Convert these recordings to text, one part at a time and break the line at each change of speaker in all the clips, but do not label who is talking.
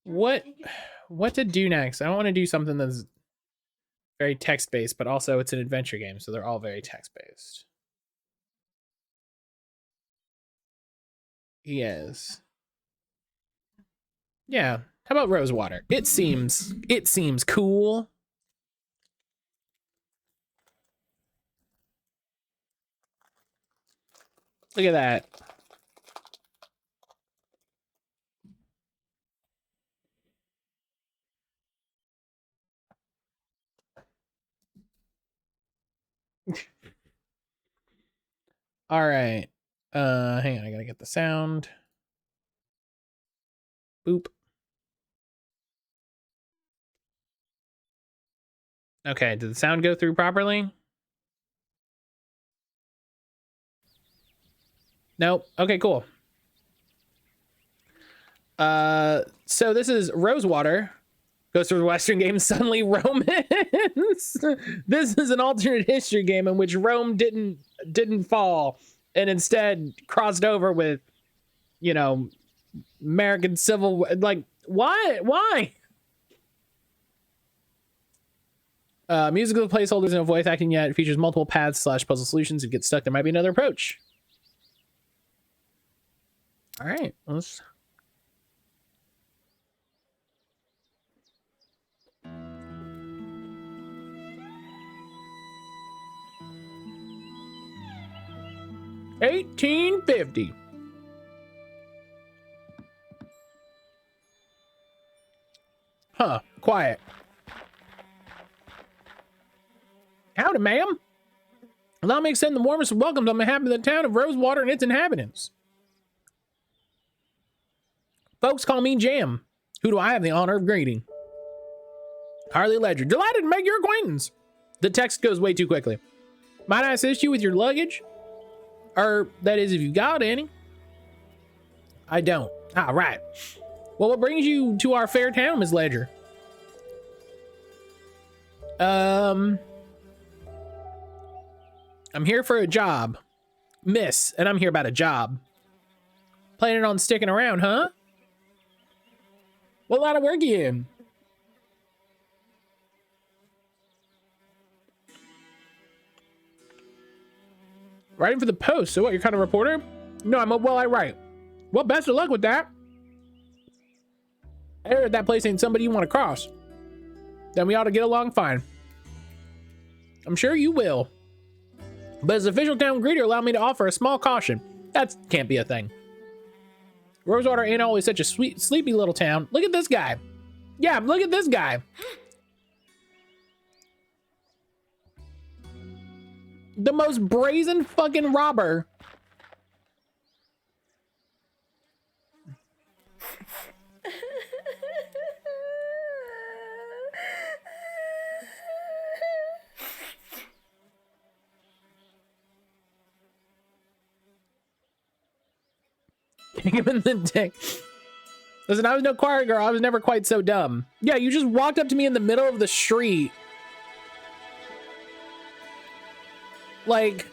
What to do next? I don't want to do something that's very text-based, but also it's an adventure game, so they're all very text-based. Yes. Yeah. How about Rosewater? It seems cool. Look at that. All right. Hang on, I gotta get the sound. Boop. Okay, did the sound go through properly? Nope. Okay, cool. So this is Rosewater. Goes through the Western game, suddenly Romans. This is an alternate history game in which Rome didn't fall and instead crossed over with, you know, American Civil. Like, why? Musical placeholders, no voice acting yet. It features multiple paths / puzzle solutions. If you get stuck, there might be another approach. All right, let's. $18.50. Huh, quiet. Howdy, ma'am. Allow me to extend the warmest welcomes on behalf of the town of Rosewater and its inhabitants. Folks call me Jam. Who do I have the honor of greeting? Harley Leger. Delighted to make your acquaintance. The text goes way too quickly. Might I assist you with your luggage? Or, that is, if you got any. I don't. Ah, right. Well, what brings you to our fair town, Miss Leger? I'm here for a job. Miss, and I'm here about a job. Planning on sticking around, huh? What line of work are you in? Writing for the Post. So what, you're kind of a reporter? No, I write. Well, best of luck with that. I heard that place ain't somebody you want to cross. Then we ought to get along fine. I'm sure you will. But as official town greeter, allow me to offer a small caution. That can't be a thing. Rosewater ain't always such a sweet, sleepy little town. Look at this guy. Yeah, look at this guy. The most brazen fucking robber. Give him the dick. Listen, I was no choir girl. I was never quite so dumb. Yeah, you just walked up to me in the middle of the street. Like...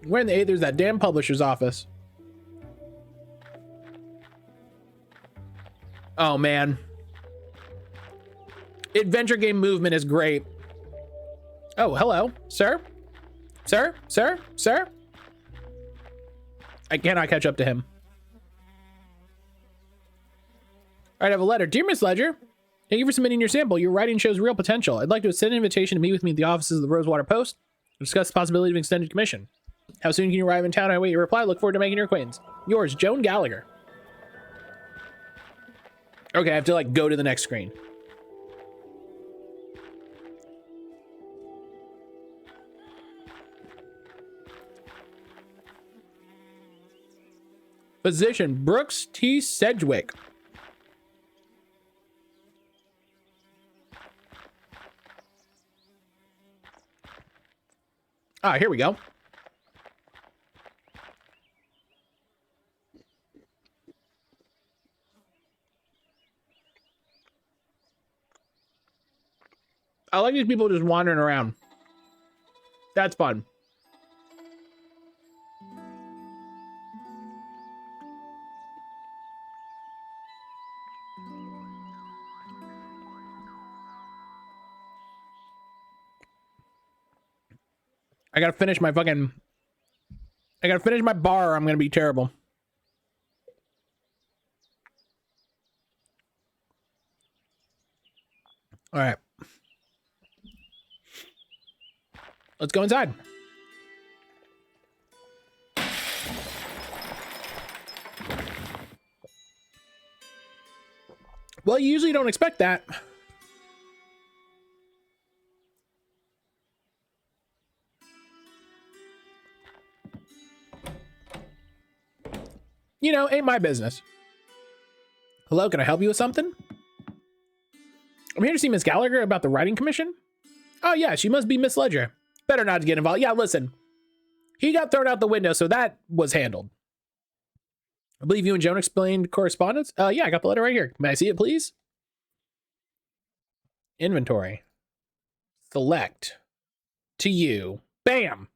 Where in the 8th, there's that damn publisher's office. Oh, man. Adventure game movement is great. Oh, hello, sir? Sir? Sir? Sir? I cannot catch up to him. All right, I have a letter. Dear Miss Leger, thank you for submitting your sample. Your writing shows real potential. I'd like to extend an invitation to meet with me at the offices of the Rosewater Post to discuss the possibility of an extended commission. How soon can you arrive in town? I wait your reply. Look forward to making your acquaintance. Yours, Joan Gallagher. Okay, I have to like go to the next screen. Physician Brooks T. Sedgwick. Ah, here we go. I like these people just wandering around. That's fun. I gotta finish my bar or I'm gonna be terrible. All right. Let's go inside. Well, you usually don't expect that. You know, ain't my business. Hello, can I help you with something? I'm here to see Miss Gallagher about the writing commission. Oh yeah, she must be Miss Leger. Better not to get involved. Yeah, listen. He got thrown out the window, so that was handled. I believe you and Joan explained correspondence. Yeah, I got the letter right here. May I see it, please? Inventory. Select. To you. Bam!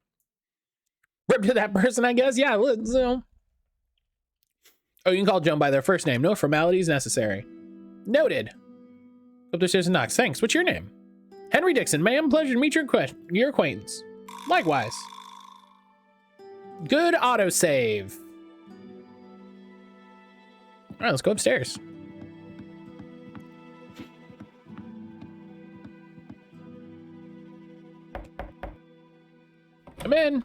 Rip to that person, I guess. Yeah, let's Oh, you can call Joan by their first name. No formalities necessary. Noted. Up the stairs and knocks. Thanks. What's your name? Henry Dixon. Ma'am, pleasure to meet your acquaintance. Likewise. Good autosave. All right, let's go upstairs. Come in.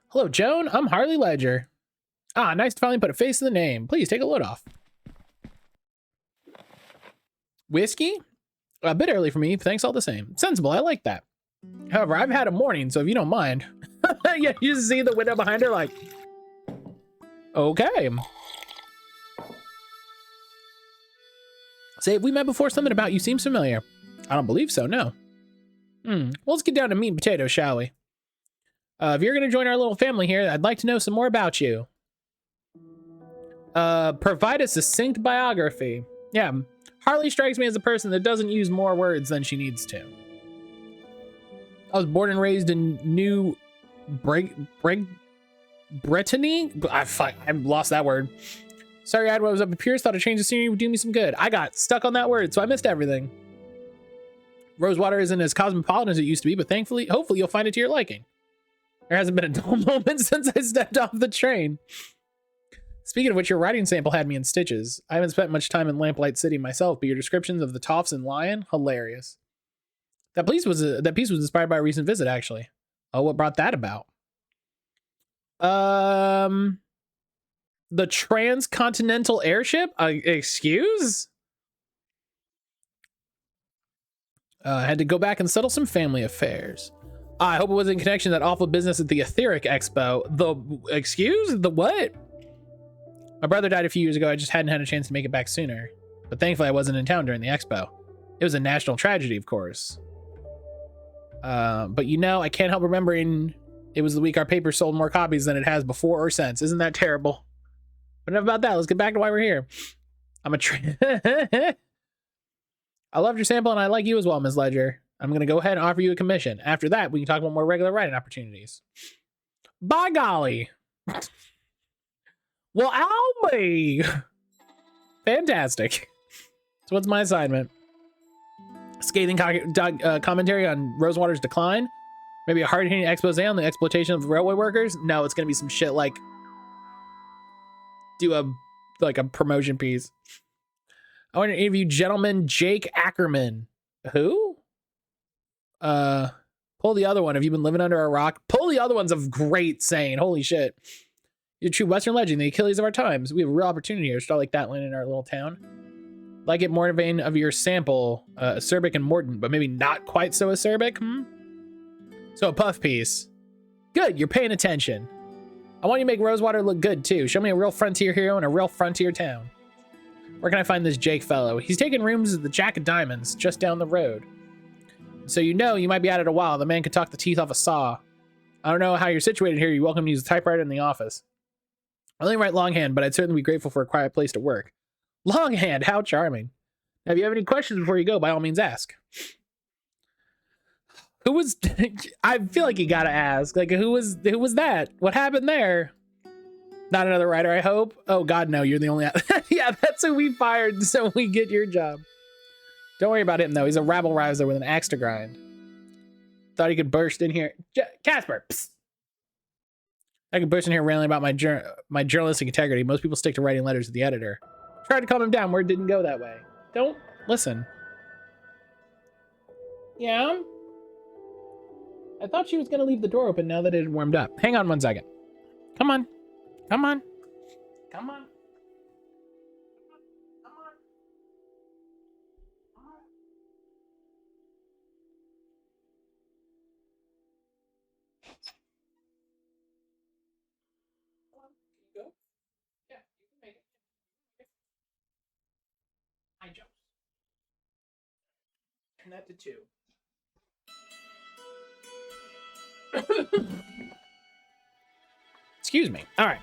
Hello, Joan. I'm Harley Leger. Ah, nice to finally put a face to the name. Please take a load off. Whiskey? A bit early for me. Thanks all the same. Sensible. I like that. However, I've had a morning, so if you don't mind. Yeah, you just see the window behind her like, okay. Say, have we met before? Something about you seems familiar. I don't believe so, no. Well, let's get down to meat and potatoes, shall we? If you're going to join our little family here, I'd like to know some more about you. Provide a succinct biography. Yeah, Harley strikes me as a person that doesn't use more words than she needs to. I was born and raised in New Bretagne? I lost that word. Sorry, I was up at Pierce, thought a change of scenery would do me some good. I got stuck on that word, so I missed everything. Rosewater isn't as cosmopolitan as it used to be, but hopefully you'll find it to your liking. There hasn't been a dull moment since I stepped off the train. Speaking of which, your writing sample had me in stitches. I haven't spent much time in Lamplight City myself, but your descriptions of the Toffs and Lion, hilarious. That piece was inspired by a recent visit, actually. Oh, what brought that about? The transcontinental airship? Excuse? I had to go back and settle some family affairs. I hope it was in connection to that awful business at the Etheric Expo. Excuse? The what? My brother died a few years ago. I just hadn't had a chance to make it back sooner. But thankfully I wasn't in town during the expo. It was a national tragedy, of course. But you know, I can't help remembering it was the week our paper sold more copies than it has before or since. Isn't that terrible? But enough about that. Let's get back to why we're here. I loved your sample and I like you as well, Ms. Leger. I'm going to go ahead and offer you a commission. After that, we can talk about more regular writing opportunities. By golly. Well, Albie. Fantastic. So what's my assignment? Scathing commentary on Rosewater's decline? Maybe a hard-hitting expose on the exploitation of railway workers? No, it's going to be some shit like do a promotion piece. I want to interview gentleman Jake Ackerman. Who? Pull the other one. Have you been living under a rock? Pull the other one's a great saying. Holy shit. You're a true Western legend, the Achilles of our times. We have a real opportunity here to start like that land in our little town. Like it more in vein of your sample, acerbic and mordant, but maybe not quite so acerbic. So a puff piece. Good, you're paying attention. I want you to make Rosewater look good too. Show me a real frontier hero in a real frontier town. Where can I find this Jake fellow? He's taking rooms at the Jack of Diamonds, just down the road. So you know you might be at it a while. The man could talk the teeth off a saw. I don't know how you're situated here. You're welcome to use a typewriter in the office. I only write longhand, but I'd certainly be grateful for a quiet place to work. Longhand, how charming. Now, if you have any questions before you go, by all means ask. Who was... I feel like you gotta ask. Like, who was that? What happened there? Not another writer, I hope. Oh, God, no. You're the only... Yeah, that's who we fired, so we get your job. Don't worry about him, though. He's a rabble-rouser with an axe to grind. Thought he could burst in here. Casper! Psst. I could burst in here railing about my journalistic integrity. Most people stick to writing letters to the editor. Tried to calm him down. Word didn't go that way. Don't listen. Yeah? I thought she was going to leave the door open now that it had warmed up. Hang on 1 second. Come on. Come on. Come on. Hi, Joe. Turn that to 2. Excuse me. All right.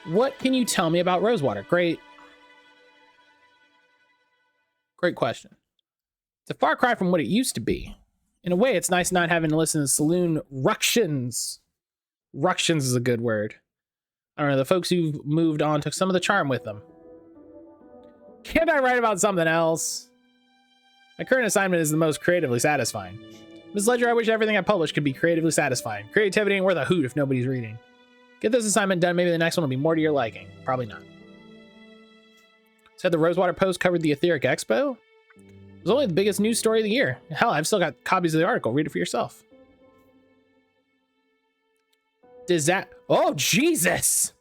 What can you tell me about Rosewater? Great question. It's a far cry from what it used to be. In a way, it's nice not having to listen to saloon ructions. Ructions is a good word. I don't know, the folks who've moved on took some of the charm with them. Can't I write about something else? My current assignment is the most creatively satisfying. Ms. Leger, I wish everything I publish could be creatively satisfying. Creativity ain't worth a hoot if nobody's reading. Get this assignment done, maybe the next one will be more to your liking. Probably not. Said the Rosewater Post covered the Etheric Expo? It was only the biggest news story of the year. Hell, I've still got copies of the article. Read it for yourself. Does that... Oh, Jesus!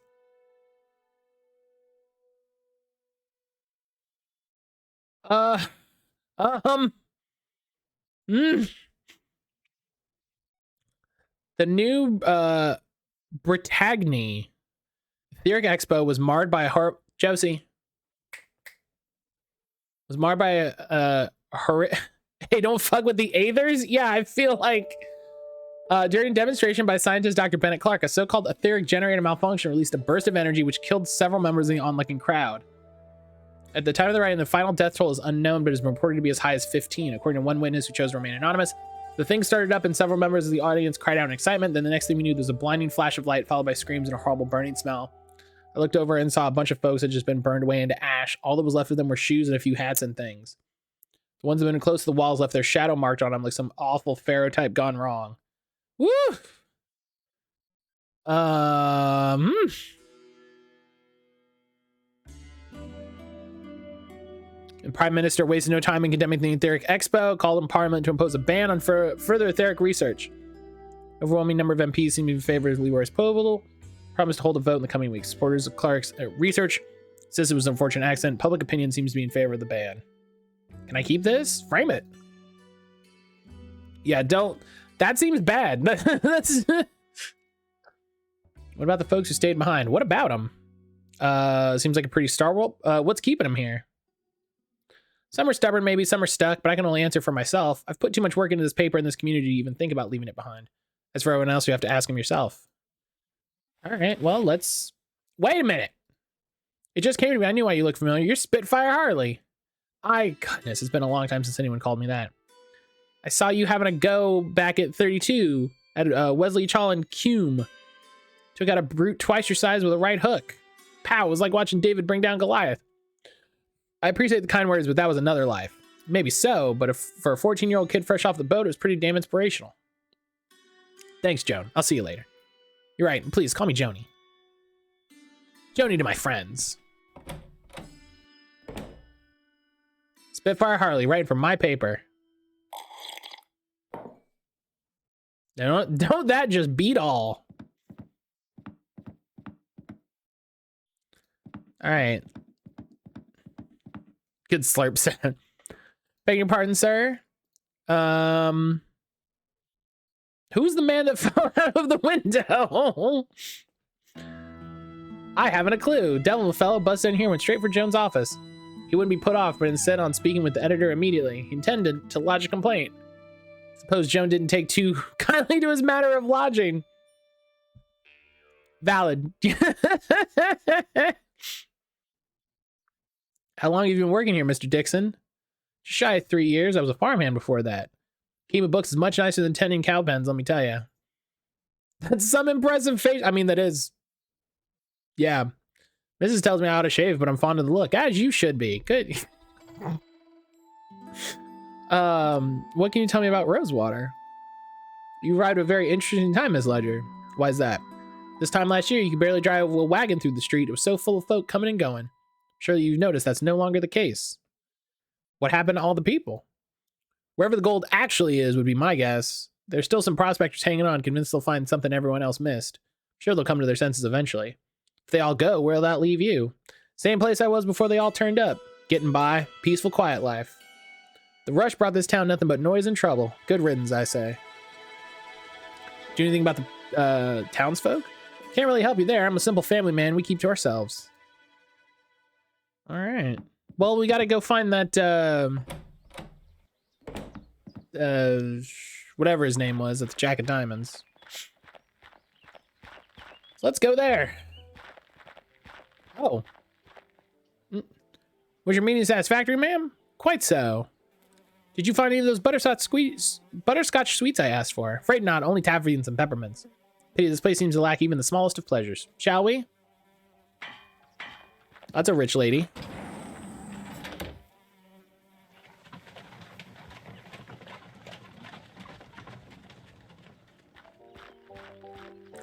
The new Bretagne Etheric Expo was marred by a Josie. Was marred by a hey, don't fuck with the Aethers? Yeah, I feel like during a demonstration by scientist Dr. Bennett Clark, a so-called etheric generator malfunction released a burst of energy which killed several members of the onlooking crowd. At the time of the writing, the final death toll is unknown, but is reported to be as high as 15, according to one witness who chose to remain anonymous. The thing started up and several members of the audience cried out in excitement. Then the next thing we knew, there was a blinding flash of light followed by screams and a horrible burning smell. I looked over and saw a bunch of folks had just been burned away into ash. All that was left of them were shoes and a few hats and things. The ones that had been close to the walls left their shadow marked on them like some awful pharaoh type gone wrong. Woo! The Prime Minister wasted no time in condemning the Etheric Expo, called on Parliament to impose a ban on further etheric research. Overwhelming number of MPs seem to be in favor of Leroy's proposal. Promised to hold a vote in the coming weeks. Supporters of Clark's research says it was an unfortunate accident. Public opinion seems to be in favor of the ban. Can I keep this? Frame it. Yeah, don't. That seems bad. That's. What about the folks who stayed behind? What about them? Seems like a pretty Star Wars. What's keeping them here? Some are stubborn, maybe. Some are stuck, but I can only answer for myself. I've put too much work into this paper and this community to even think about leaving it behind. As for everyone else, you have to ask them yourself. All right, well, let's... Wait a minute. It just came to me. I knew why you look familiar. You're Spitfire Harley. Goodness, it's been a long time since anyone called me that. I saw you having a go back at 32 at Wesley Chall and Cume. Took out a brute twice your size with a right hook. Pow, it was like watching David bring down Goliath. I appreciate the kind words, but that was another life. Maybe so, but for a 14-year-old kid fresh off the boat, it was pretty damn inspirational. Thanks, Joan. I'll see you later. You're right. Please, call me Joni. Joni to my friends. Spitfire Harley, writing for my paper. Don't that just beat all? All right. Good slurp sound. Beg your pardon, sir. Who's the man that fell out of the window? I haven't a clue. Devil of a fellow busted in here, went straight for Jones' office. He wouldn't be put off, but instead on speaking with the editor immediately. He intended to lodge a complaint. Suppose Joan didn't take too kindly to his matter of lodging. Valid. How long have you been working here, Mr. Dixon? Just shy of 3 years. I was a farmhand before that. Keeping books is much nicer than tending cow pens, let me tell you. That's some impressive face. I mean, that is. Yeah. Mrs. tells me how to shave, but I'm fond of the look, as you should be. Good. What can you tell me about Rosewater? You arrived at a very interesting time, Miss Leger. Why is that? This time last year, you could barely drive a wagon through the street. It was so full of folk coming and going. Surely you've noticed that's no longer the case. What happened to all the people? Wherever the gold actually is would be my guess. There's still some prospectors hanging on, convinced they'll find something everyone else missed. Sure, they'll come to their senses eventually. If they all go, where'll that leave you? Same place I was before they all turned up. Getting by, peaceful, quiet life. The rush brought this town nothing but noise and trouble. Good riddance, I say. Do you know anything about the townsfolk? Can't really help you there. I'm a simple family man. We keep to ourselves. All right. Well, we got to go find that, whatever his name was at the Jack of Diamonds. So let's go there. Oh. Was your meeting satisfactory, ma'am? Quite so. Did you find any of those butterscotch sweets I asked for? Afraid not, only taffy and some peppermints. Pity this place seems to lack even the smallest of pleasures. Shall we? That's a rich lady.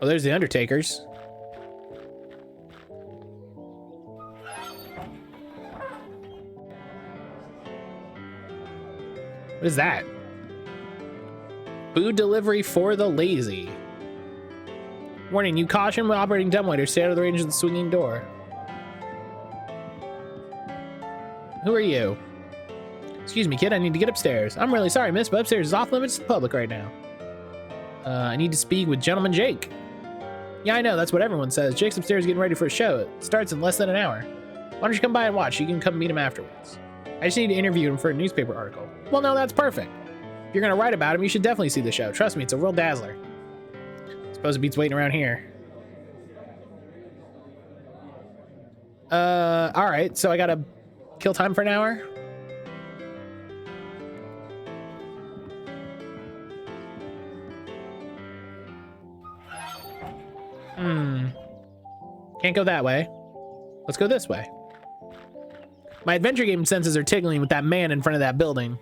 Oh, there's the Undertakers. What is that? Food delivery for the lazy. Warning, you caution when operating dumbwaiters. Stay out of the range of the swinging door. Who are you? Excuse me, kid, I need to get upstairs. I'm really sorry, miss, but upstairs is off limits to the public right now. I need to speak with Gentleman Jake. Yeah, I know, that's what everyone says. Jake's upstairs getting ready for a show. It starts in less than an hour. Why don't you come by and watch? You can come meet him afterwards. I just need to interview him for a newspaper article. Well, no, that's perfect. If you're gonna write about him, you should definitely see the show. Trust me, it's a real dazzler. Suppose it beats waiting around here. All right, so I gotta kill time for an hour? Can't go that way. Let's go this way. My adventure game senses are tingling with that man in front of that building.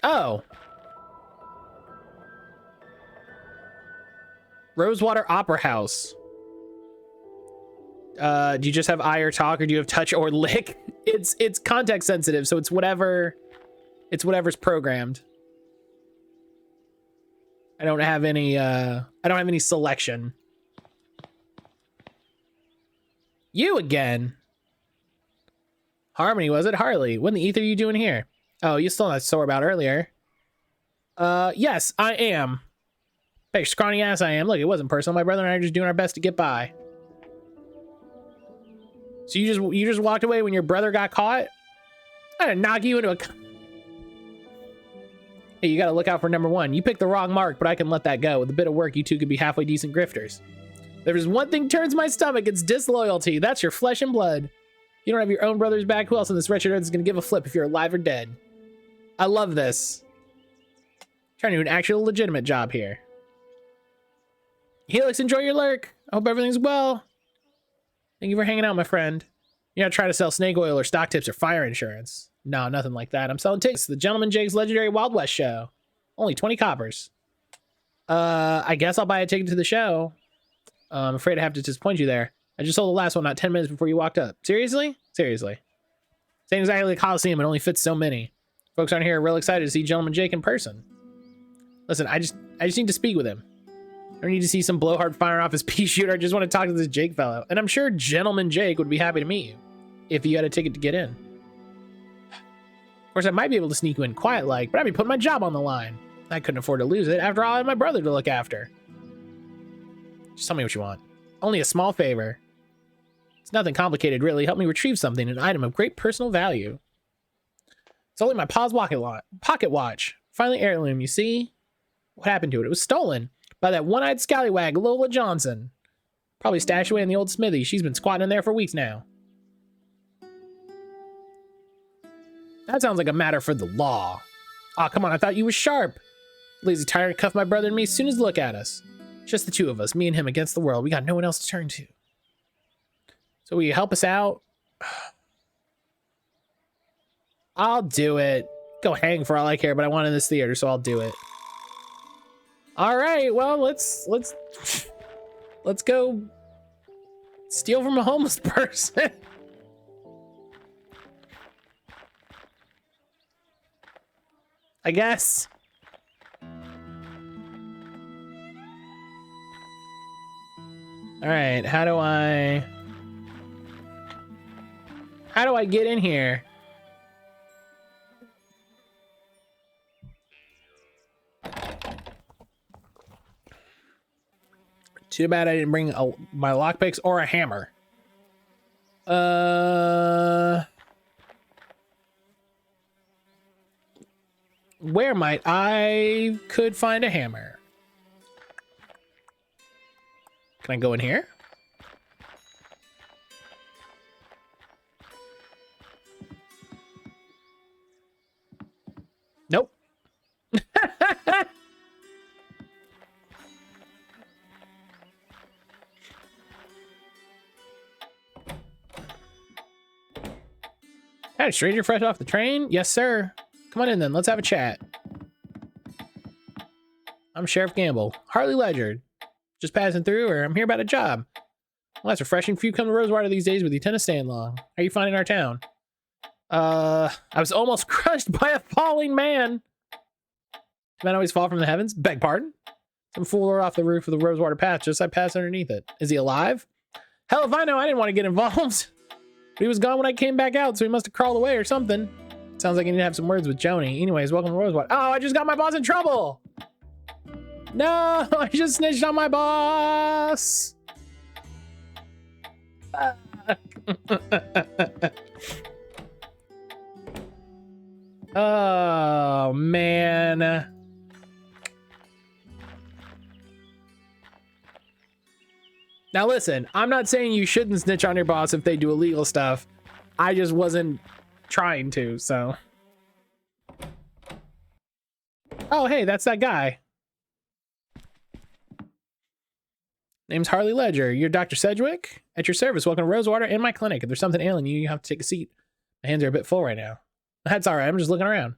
Oh. Rosewater Opera House. Do you just have eye or talk, or do you have touch or lick? It's context sensitive, so it's whatever's programmed. I don't have any selection. You again. Harmony, was it? Harley, what in the ether are you doing here? Oh, you still not sore about earlier. Yes, I am. Hey, scrawny ass I am. Look, it wasn't personal. My brother and I are just doing our best to get by. So you just walked away when your brother got caught? I'm gonna knock you into a... Hey, you gotta look out for number one. You picked the wrong mark, but I can let that go. With a bit of work, you two could be halfway decent grifters. There's one thing turns my stomach, it's disloyalty. That's your flesh and blood. You don't have your own brother's back. Who else on this wretched earth is gonna give a flip if you're alive or dead? I love this. Trying to do an actual legitimate job here. Helix, enjoy your lurk. I hope everything's well. Thank you for hanging out, my friend. You're not trying to sell snake oil or stock tips or fire insurance. No, nothing like that. I'm selling tickets to the Gentleman Jake's legendary Wild West show. Only 20 coppers. I guess I'll buy a ticket to the show. I'm afraid I have to disappoint you there. I just sold the last one not 10 minutes before you walked up. Seriously? Seriously. Same exactly like Coliseum, it only fits so many. Folks aren't here real excited to see Gentleman Jake in person. Listen, I just need to speak with him. I don't need to see some blowhard firing off his pea shooter. I just want to talk to this Jake fellow. And I'm sure Gentleman Jake would be happy to meet you if you had a ticket to get in. Of course, I might be able to sneak you in quiet-like, but I'd be putting my job on the line. I couldn't afford to lose it. After all, I had my brother to look after. Just tell me what you want. Only a small favor. It's nothing complicated, really. Help me retrieve something, an item of great personal value. It's only my pa's pocket watch. Finally heirloom, you see? What happened to it? It was stolen by that one-eyed scallywag, Lola Johnson. Probably stashed away in the old smithy. She's been squatting in there for weeks now. That sounds like a matter for the law. Aw, come on, I thought you was sharp. Lazy tyrant cuffed my brother and me as soon as look at us. Just the two of us, me and him against the world. We got no one else to turn to. So will you help us out? I'll do it. Go hang for all I care, but I want in this theater, so I'll do it. All right, well, let's go steal from a homeless person. I guess. All right, how do I get in here? Too bad I didn't bring my lockpicks or a hammer. Where might I could find a hammer? Can I go in here? Nope. Hey, stranger fresh off the train? Yes, sir. Come on in then, let's have a chat. I'm Sheriff Gamble. Harley Leger. Just passing through, or I'm here about a job. Well, that's refreshing. Few come to Rosewater these days with you tend to stay long. How are you finding our town? I was almost crushed by a falling man. Does man always fall from the heavens? Beg pardon? Some fool off the roof of the Rosewater path just as I passed underneath it. Is he alive? Hell if I know, I didn't want to get involved. But he was gone when I came back out, so he must have crawled away or something. Sounds like I need to have some words with Joni. Anyways, welcome to Rosewater. Oh, I just got my boss in trouble! No, I just snitched on my boss! Oh, man. Now listen, I'm not saying you shouldn't snitch on your boss if they do illegal stuff. I just wasn't trying to, so. Oh, hey, that's that guy. Name's Harley Leger. You're Dr. Sedgwick? At your service. Welcome to Rosewater and my clinic. If there's something ailing you, you have to take a seat. My hands are a bit full right now. That's all right. I'm just looking around.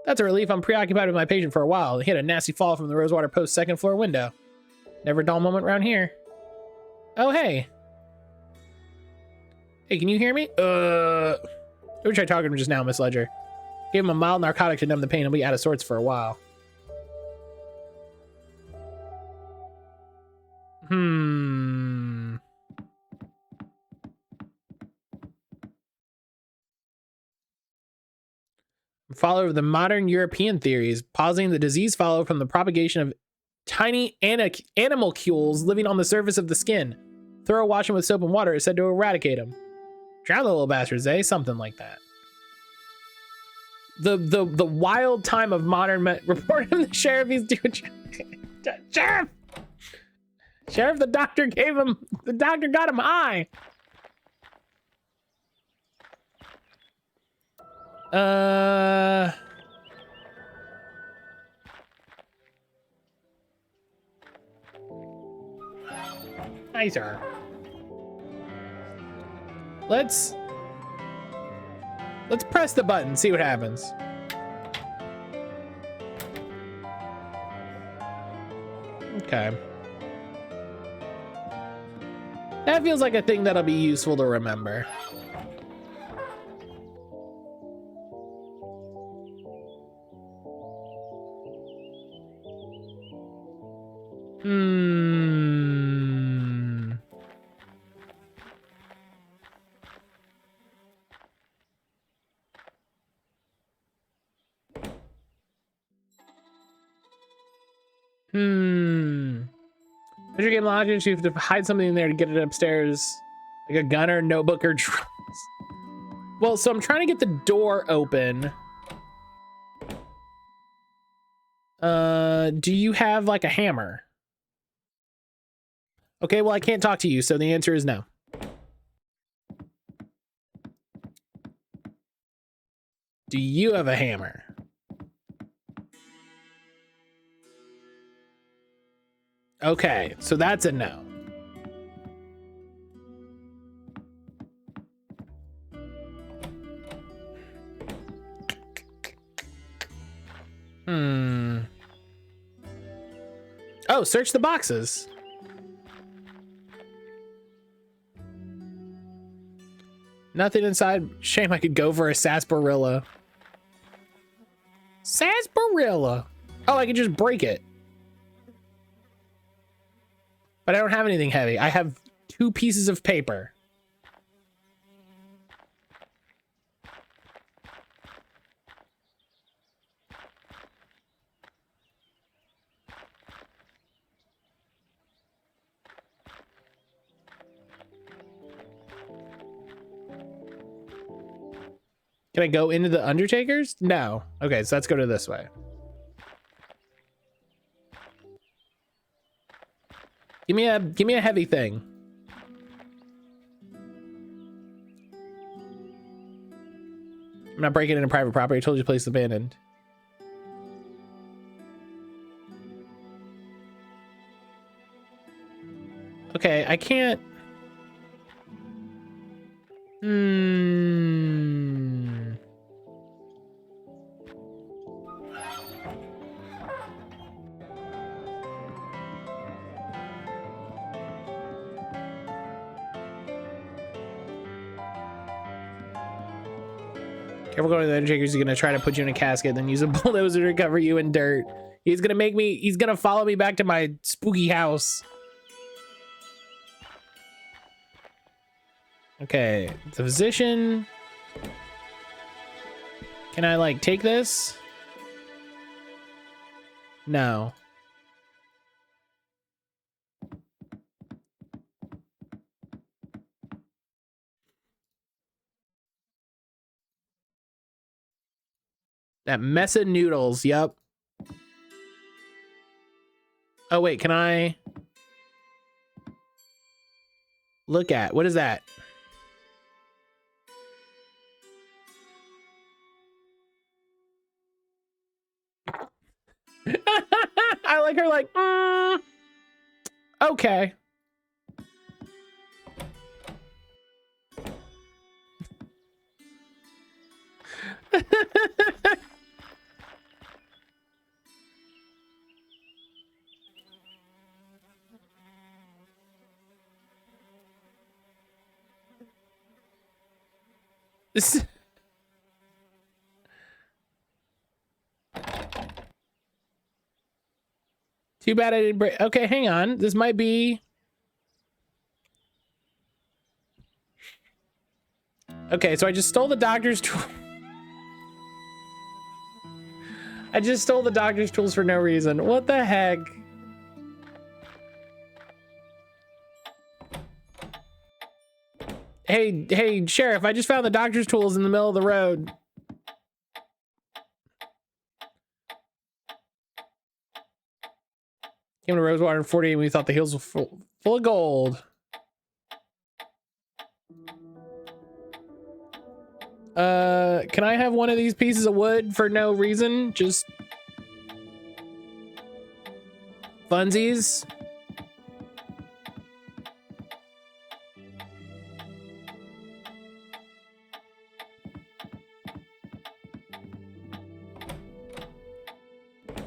That's a relief. I'm preoccupied with my patient for a while. He had a nasty fall from the Rosewater Post second floor window. Never a dull moment around here. Oh, hey. Hey, can you hear me? Who tried talking to him just now, Miss Leger? Gave him a mild narcotic to numb the pain. He'll be out of sorts for a while. Follower of the modern European theories, positing the disease followed from the propagation of tiny animalcules living on the surface of the skin. Thorough washing with soap and water is said to eradicate them. Drown the little bastards, eh? Something like that. The wild time of modern report him the sheriff. He's doing sheriff. Sheriff, the doctor got him high. Nicer. Let's press the button, see what happens. Okay. That feels like a thing that'll be useful to remember. Measure game logic, you have to hide something in there to get it upstairs. Like a gun or a notebook or drums. Well, so I'm trying to get the door open. Do you have like a hammer? Okay, well, I can't talk to you, so the answer is no. Do you have a hammer? Okay, so that's a no. Oh, search the boxes. Nothing inside. Shame I could go for a sarsaparilla. Sarsaparilla. Oh, I could just break it. But I don't have anything heavy. I have 2 pieces of paper. Can I go into the Undertakers? No. Okay, so let's go to this way. Give me a heavy thing. I'm not breaking into private property. I told you the place is abandoned. Okay, I can't. Careful going to the Undertaker's. He's gonna try to put you in a casket, then use a bulldozer to cover you in dirt. He's gonna follow me back to my spooky house. Okay, the physician. Can I like take this? No. That mess of noodles, yep. Oh wait, can I look at, what is that? I like her like, okay. This. Too bad I didn't break. Okay, hang on. This might be. Okay, so I just stole the doctor's tool. I just stole the doctor's tools for no reason. What the heck? Hey, Sheriff, I just found the doctor's tools in the middle of the road. Came to Rosewater in 48 and we thought the hills were full of gold. Can I have one of these pieces of wood for no reason? Just funsies?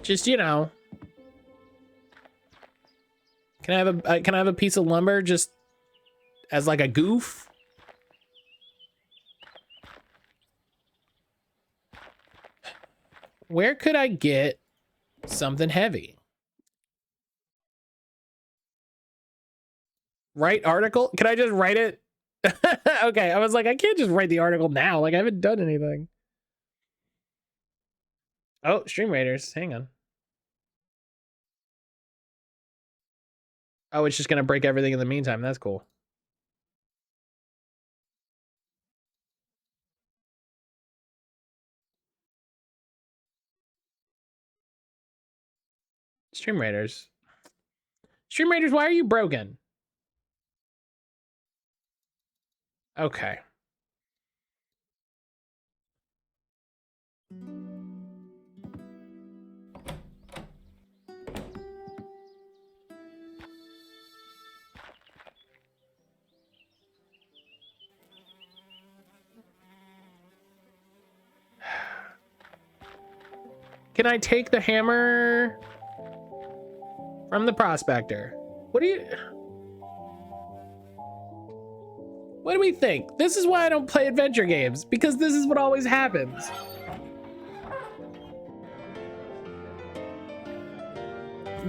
Just, you know. Can I have a piece of lumber just as like a goof? Where could I get something heavy? Write article? Can I just write it? Okay, I was like, I can't just write the article now. Like, I haven't done anything. Oh, Stream Raiders. Hang on. Oh, it's just gonna break everything in the meantime. That's cool. Stream Raiders. Stream Raiders, why are you broken? Okay. Can I take the hammer from the prospector? What do we think? This is why I don't play adventure games, because this is what always happens.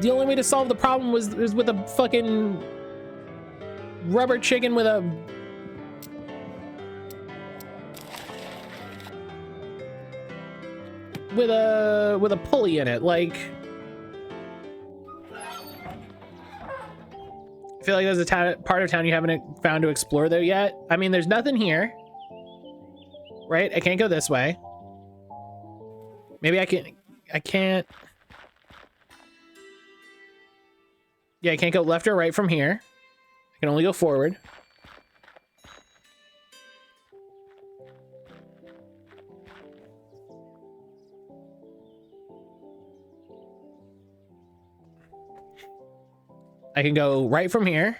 The only way to solve the problem was with a fucking rubber chicken with a pulley in it. Like, I feel like there's a part of town you haven't found to explore though yet. I mean, there's nothing here, right? I can't go this way. Maybe I can't. Yeah, I can't go left or right from here. I can only go forward. I can go right from here.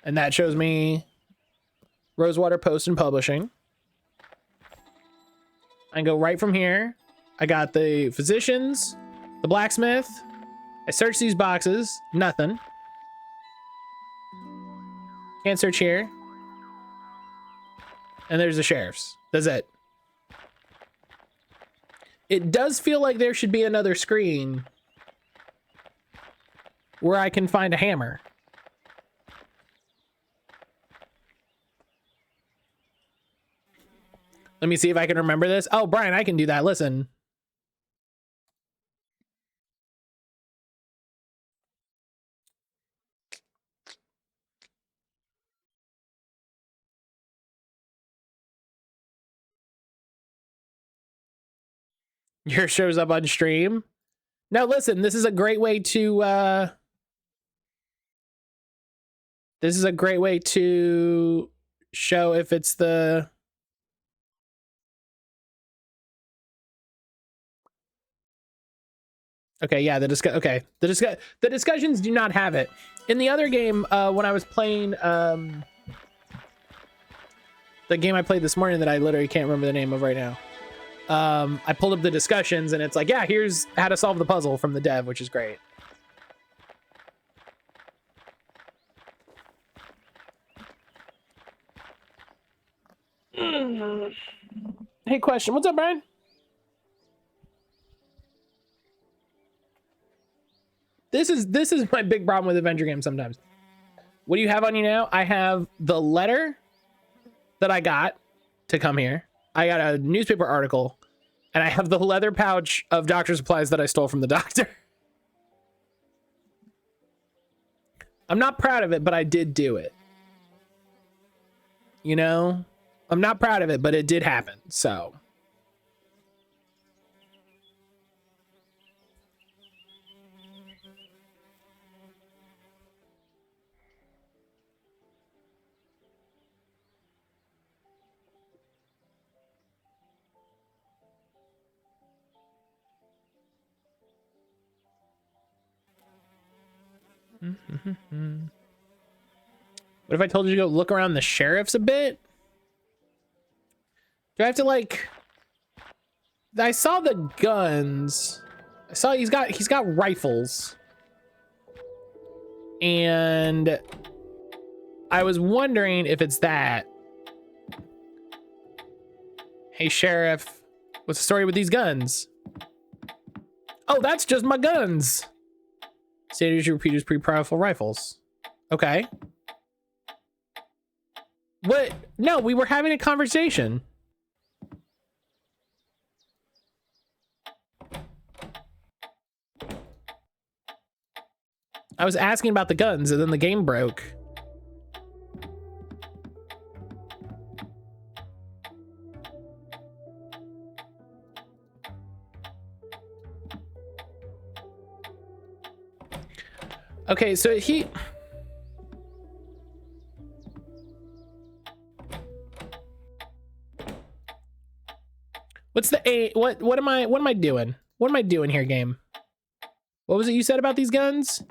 And that shows me Rosewater Post and Publishing. I can go right from here. I got the physicians, the blacksmith. I search these boxes, nothing. Can't search here. And there's the sheriff's. That's it. It does feel like there should be another screen where I can find a hammer. Let me see if I can remember this. Oh, Brian, I can do that. Listen. Yours shows up on stream. Now, listen, this is a great way to, this is a great way to show if it's the... Okay, yeah, the discussions do not have it. In the other game, when I was playing, the game I played this morning that I literally can't remember the name of right now, I pulled up the discussions and it's like, yeah, here's how to solve the puzzle from the dev, which is great. Hey, question. What's up, Brian? This is my big problem with adventure games sometimes. What do you have on you now? I have the letter that I got to come here. I got a newspaper article, and I have the leather pouch of doctor supplies that I stole from the doctor. I'm not proud of it, but I did do it. You know? I'm not proud of it, but it did happen, so... What if I told you to go look around the sheriff's a bit? Do I have to, like... I saw the guns. I saw he's got rifles. And I was wondering if it's that. Hey, Sheriff, what's the story with these guns? Oh, that's just my guns. Stated you repeaters pretty powerful rifles. Okay. What? No, we were having a conversation. I was asking about the guns and then the game broke. Okay, so What's the A? What am I doing? What am I doing here, game? What was it you said about these guns?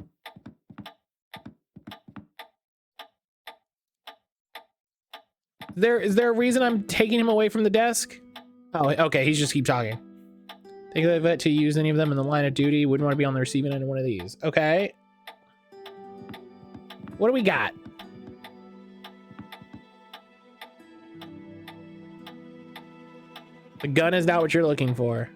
Is there a reason I'm taking him away from the desk? Oh, okay, he's just keep talking. Think of it to use any of them in the line of duty. Wouldn't want to be on the receiving end of one of these. Okay. What do we got? The gun is not what you're looking for.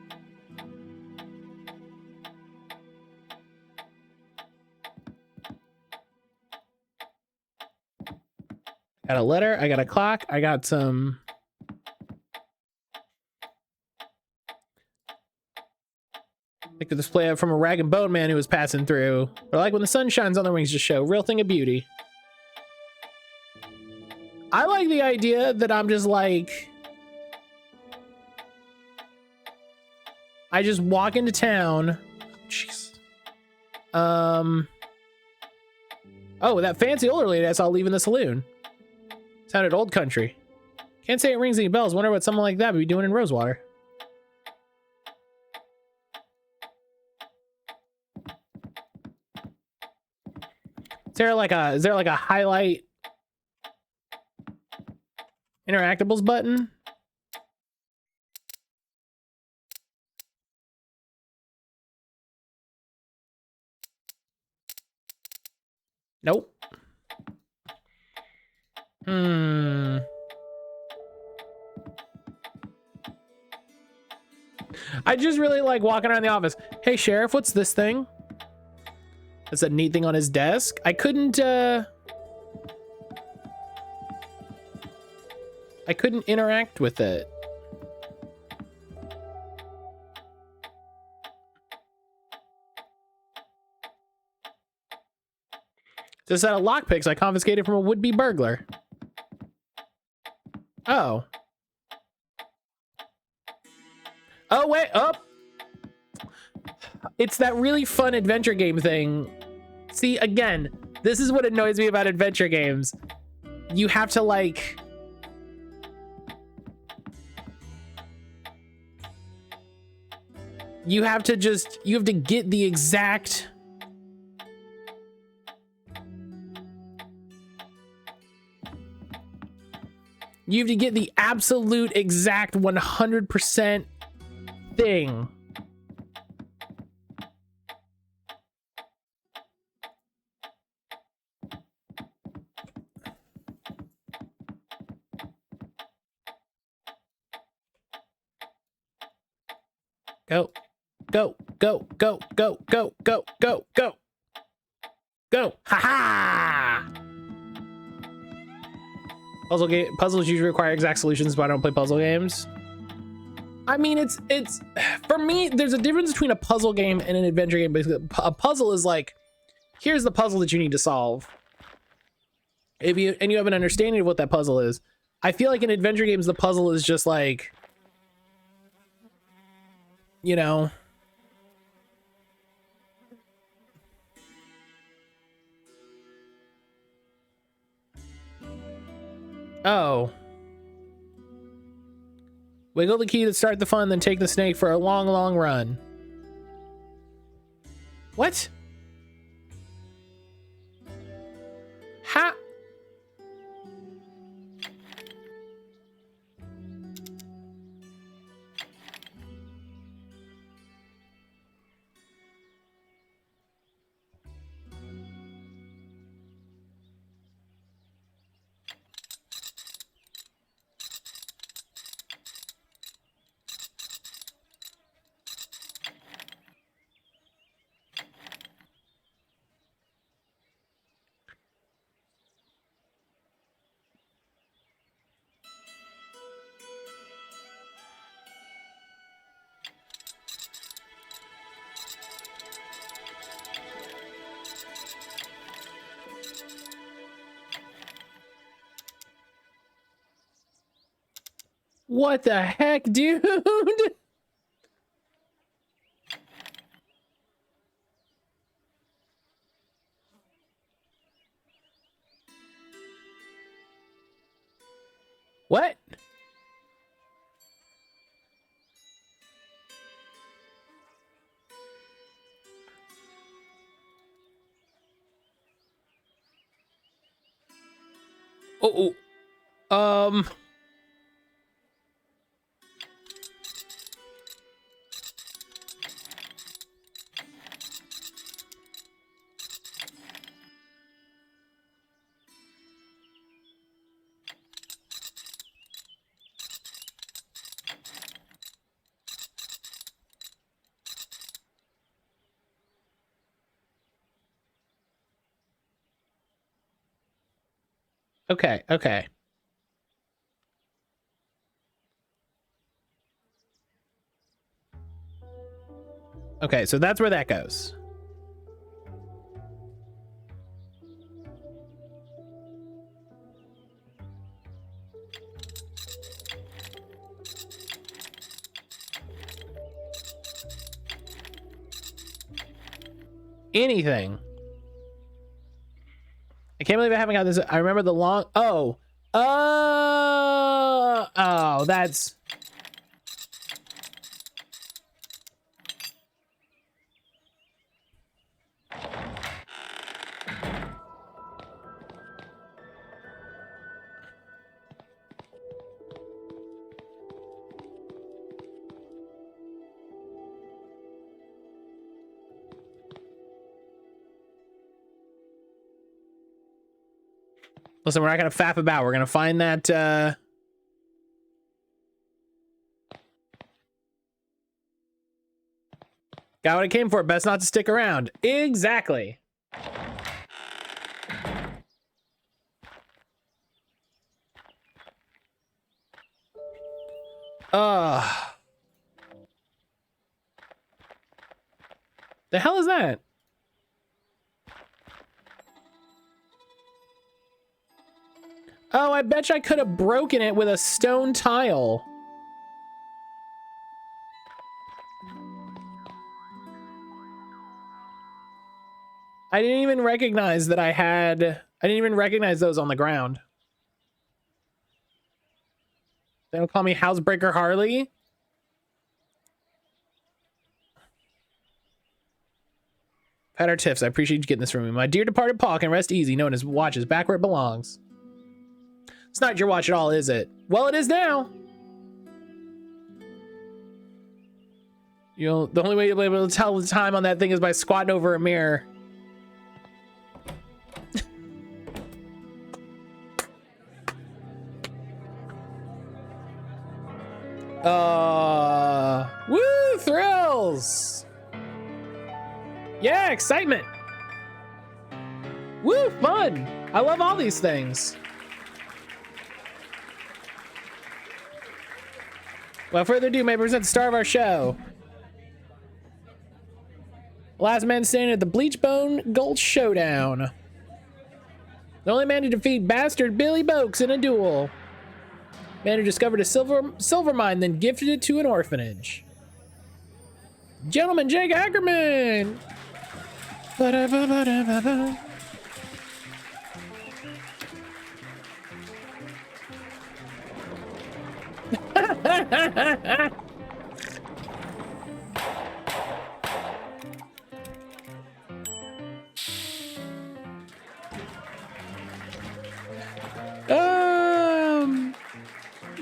Got a letter, I got a clock, I got some... Like the display from a rag and bone man who was passing through. But like when the sun shines on their wings to show. Real thing of beauty. I like the idea that I'm just like... I just walk into town. Jeez. Oh, that fancy older lady I saw leaving the saloon. Sounded old country. Can't say it rings any bells. Wonder what someone like that would be doing in Rosewater. Is there like a highlight interactables button? Nope. I just really like walking around the office. Hey, Sheriff, what's this thing? That's a neat thing on his desk. I couldn't interact with it. It's a set of lockpicks I confiscated from a would-be burglar. Oh. Oh, wait, up. Oh. It's that really fun adventure game thing. See, again, this is what annoys me about adventure games. You have to, like... You have to get the exact... You have to get the absolute exact 100% thing. Go, go, go, go, go, go, go, go, go. Go. Ha ha! Puzzles usually require exact solutions, but I don't play puzzle games. I mean, it's for me, there's a difference between a puzzle game and an adventure game. Basically, a puzzle is like, here's the puzzle that you need to solve. If you have an understanding of what that puzzle is. I feel like in adventure games, the puzzle is just like, you know, oh. Wiggle the key to start the fun, then take the snake for a long, long run. What? How? What the heck, dude? What? Oh. Okay, okay. Okay, so that's where that goes. Anything. I can't believe I haven't got this. I remember the long... Oh, that's... Listen, we're not going to faff about. We're going to find that, got what I came for. Best not to stick around. Exactly. The hell is that? Oh, I bet you I could have broken it with a stone tile. I didn't even recognize that I didn't even recognize those on the ground. They don't call me Housebreaker Harley. Pat our tiffs. I appreciate you getting this from me. My dear departed paw can rest easy, knowing his watch is back where it belongs. It's not your watch at all, is it? Well, it is now. You know, the only way you'll be able to tell the time on that thing is by squatting over a mirror. Woo, thrills. Yeah, excitement. Woo, fun. I love all these things. Without further ado, may I present the star of our show. Last man standing at the Bleachbone Gulch Showdown. The only man to defeat Bastard Billy Boakes in a duel. Man who discovered a silver mine, then gifted it to an orphanage. Gentleman Jake Ackerman. Ba-da-ba-ba-da-ba-ba.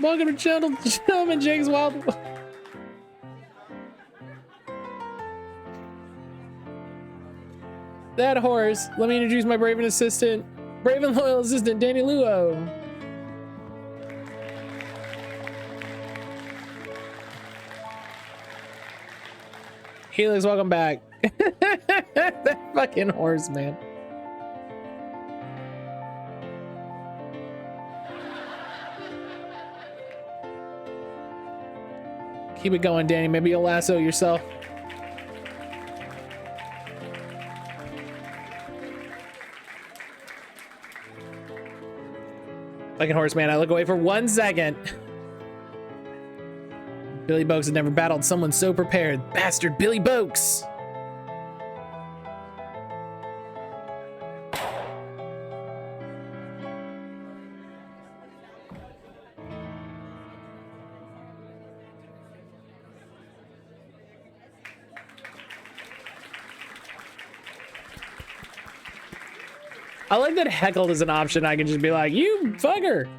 Welcome to Gentleman Jake's Wild. That horse. Let me introduce my brave and loyal assistant, Danny Luo. Helix, welcome back. That fucking horse, man. Keep it going, Danny. Maybe you'll lasso yourself. Fucking horse, man. I look away for 1 second. Billy Boakes had never battled someone so prepared. Bastard Billy Boakes. I like that heckled is an option. I can just be like, you fucker.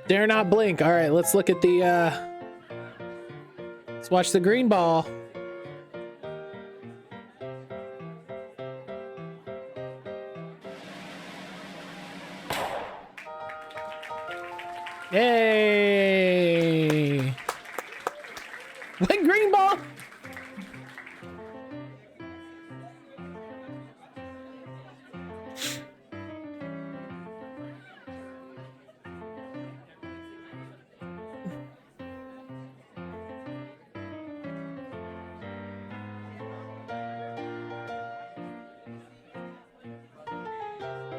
Dare not blink. All right, let's look at the, let's watch the green ball. Yay! What green ball?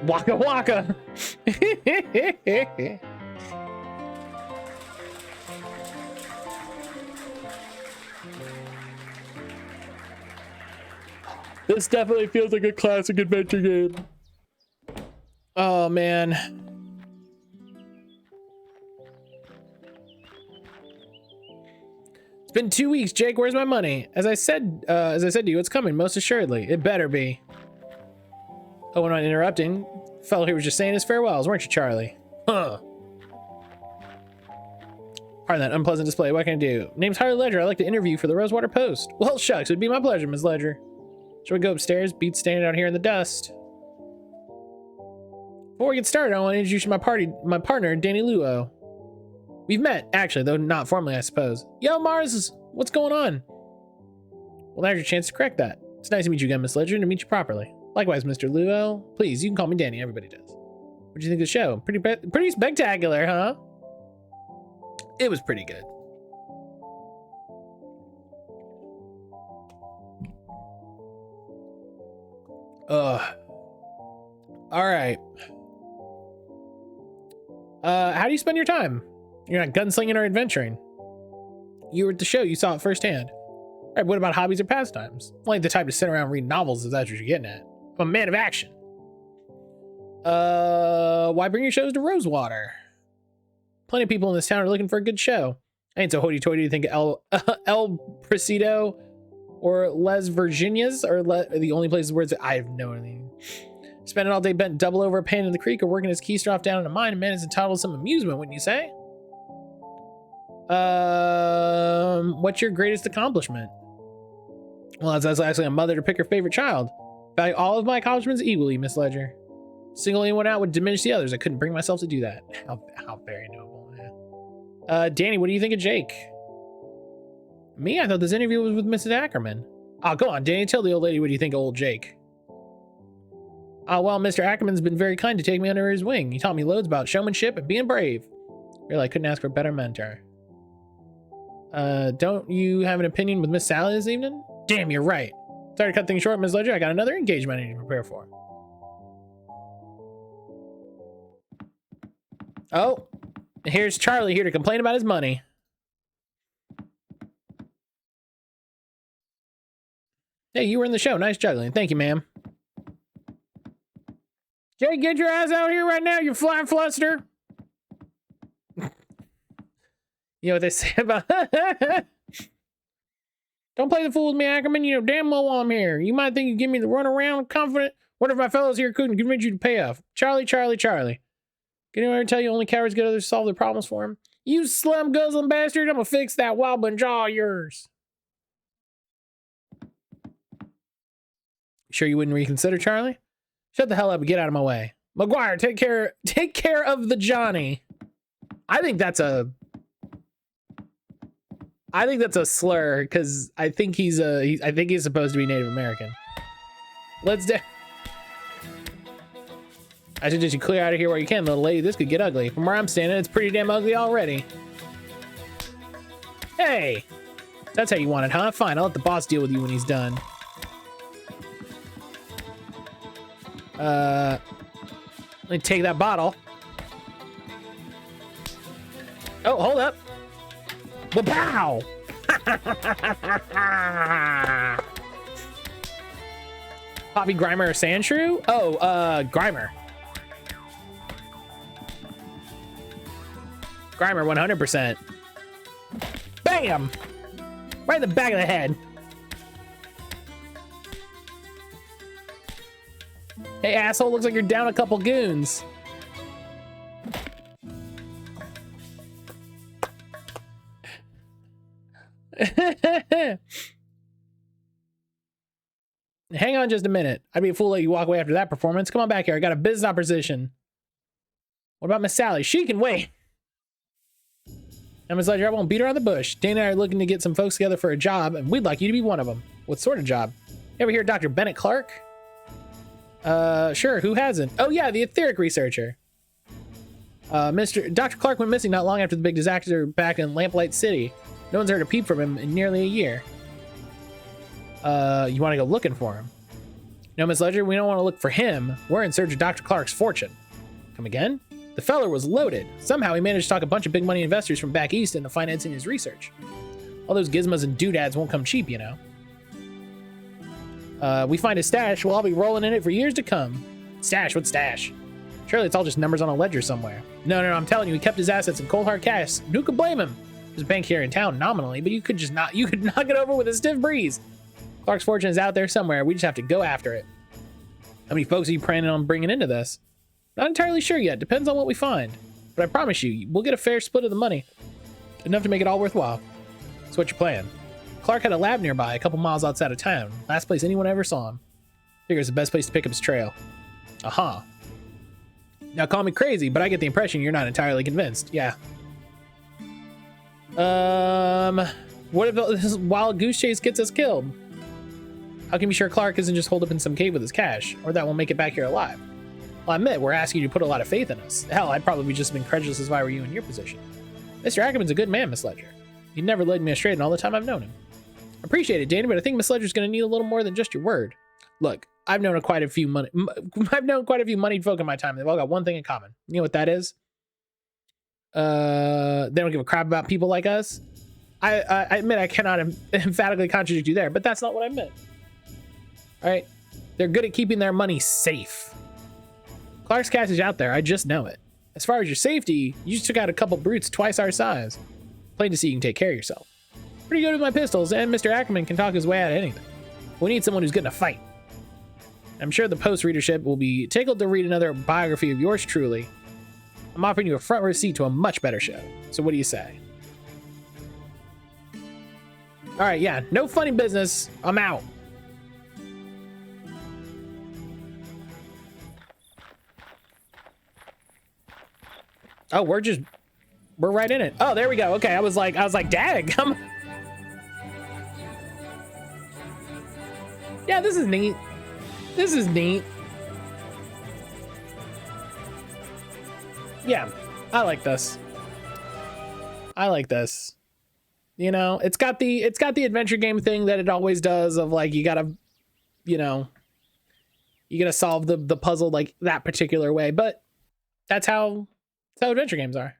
Waka waka. This definitely feels like a classic adventure game. Oh man. It's been 2 weeks, Jake. Where's my money? As I said to you, it's coming, most assuredly. It better be. Oh, we're not interrupting. Fellow here was just saying his farewells, weren't you, Charlie? Huh. Pardon that unpleasant display. What can I do? Name's Harley Leger. I'd like to interview for the Rosewater Post. Well, shucks. It'd be my pleasure, Miss Leger. Shall we go upstairs? Beats standing out here in the dust. Before we get started, I want to introduce you to my partner, Danny Luo. We've met, actually, though not formally, I suppose. Yo, Mars, what's going on? Well, now's your chance to correct that. It's nice to meet you again, Miss Leger, and to meet you properly. Likewise, Mr. Luo. Please, you can call me Danny. Everybody does. What do you think of the show? Pretty spectacular, huh? It was pretty good. All right. How do you spend your time? You're not gunslinging or adventuring. You were at the show. You saw it firsthand. All right, what about hobbies or pastimes? I'm like the type to sit around reading novels, if that's what you're getting at. I'm a man of action. Why bring your shows to Rosewater? Plenty of people in this town are looking for a good show. I ain't so hoity-toity to think El Presidio or Les Virginias are the only places where I have no idea. Spending all day bent double over a pan in the creek or working his keister off down in a mine, a man is entitled to some amusement, wouldn't you say? What's your greatest accomplishment? Well, that's actually a mother to pick her favorite child. Value all of my accomplishments equally, Miss Leger. Single anyone out would diminish the others. I couldn't bring myself to do that. How very noble. Yeah. Danny, what do you think of Jake? Me? I thought this interview was with Mrs. Ackerman. Oh, go on, Danny. Tell the old lady what do you think of old Jake. Well, Mr. Ackerman's been very kind to take me under his wing. He taught me loads about showmanship and being brave. Really, I couldn't ask for a better mentor. Don't you have an opinion with Miss Sally this evening? Damn, you're right. Sorry to cut things short, Miss Leger. I got another engagement I need to prepare for. Oh, here's Charlie here to complain about his money. Hey, you were in the show. Nice juggling. Thank you, ma'am. Jay, get your ass out here right now, you fly fluster. You know what they say about... Don't play the fool with me, Ackerman. You know damn well I'm here. You might think you give me the runaround confident. What if my fellows here couldn't convince you to pay off? Charlie. Can anyone ever tell you only cowards get others to solve their problems for him? You slum guzzling bastard. I'm gonna fix that wobbling jaw of yours. Sure you wouldn't reconsider, Charlie? Shut the hell up and get out of my way. McGuire, take care of the Johnny. I think that's a slur because I think he's supposed to be Native American. I suggest you clear out of here while you can, little lady. This could get ugly. From where I'm standing, it's pretty damn ugly already. Hey, that's how you want it, huh? Fine, I'll let the boss deal with you when he's done. Let me take that bottle. Oh, hold up. Pow! Poppy, Grimer, or Sandshrew? Oh, Grimer. Grimer, 100%. Bam! Right in the back of the head. Hey, asshole, looks like you're down a couple goons. Hang on just a minute. I'd be a fool to let you walk away after that performance. Come on back here. I got a business opposition. What about Miss Sally? She can wait. And Miss Leger, I won't beat around the bush. Dana and I are looking to get some folks together for a job, and we'd like you to be one of them. What sort of job? You ever hear of Dr. Bennett Clark? Sure. Who hasn't? Oh yeah, the etheric researcher. Dr. Clark went missing not long after the big disaster back in Lamplight City. No one's heard a peep from him in nearly a year. You want to go looking for him? No, Miss Leger, we don't want to look for him. We're in search of Dr. Clark's fortune. Come again? The feller was loaded. Somehow he managed to talk a bunch of big money investors from back east into financing his research. All those gizmos and doodads won't come cheap, you know. We find his stash, we'll all be rolling in it for years to come. Stash? What stash? Surely it's all just numbers on a ledger somewhere. No, I'm telling you, he kept his assets in cold hard cash. Who could blame him? There's a bank here in town nominally, but you could knock it over with a stiff breeze. Clark's fortune is out there somewhere. We just have to go after it. How many folks are you planning on bringing into this? Not entirely sure yet. Depends on what we find. But I promise you, we'll get a fair split of the money. Enough to make it all worthwhile. So what's your plan? Clark had a lab nearby, a couple miles outside of town. Last place anyone ever saw him. Figures the best place to pick up his trail. Aha. Now call me crazy, but I get the impression you're not entirely convinced. Yeah. What if this wild goose chase gets us killed? How can you be sure Clark isn't just holed up in some cave with his cash? Or that we'll make it back here alive? Well, I admit, we're asking you to put a lot of faith in us. Hell, I'd probably just been incredulous if I were you in your position. Mr. Ackerman's a good man, Miss Leger. He never led me astray in all the time I've known him. Appreciate it, Dana, but I think Miss Leger's going to need a little more than just your word. Look, I've known quite a few moneyed folk in my time. They've all got one thing in common. You know what that is? They don't give a crap about people like us. I admit I cannot emphatically contradict you there, but that's not what I meant. All right, they're good at keeping their money safe. Clark's cash is out there. I just know it. As far as your safety, you just took out a couple brutes twice our size. Plain to see you can take care of yourself. Pretty good with my pistols, and Mr. Ackerman can talk his way out of anything. We need someone who's good in a fight. I'm sure the Post readership will be tickled to read another biography of yours truly. I'm offering you a front row seat to a much better show. So what do you say? All right, yeah, no funny business. I'm out. Oh, we're right in it. Oh, there we go. Okay, I was like, dag. Yeah, this is neat. This is neat. Yeah, I like this. I like this. You know, it's got the adventure game thing that it always does of like, you gotta solve the puzzle like that particular way, but that's how adventure games are.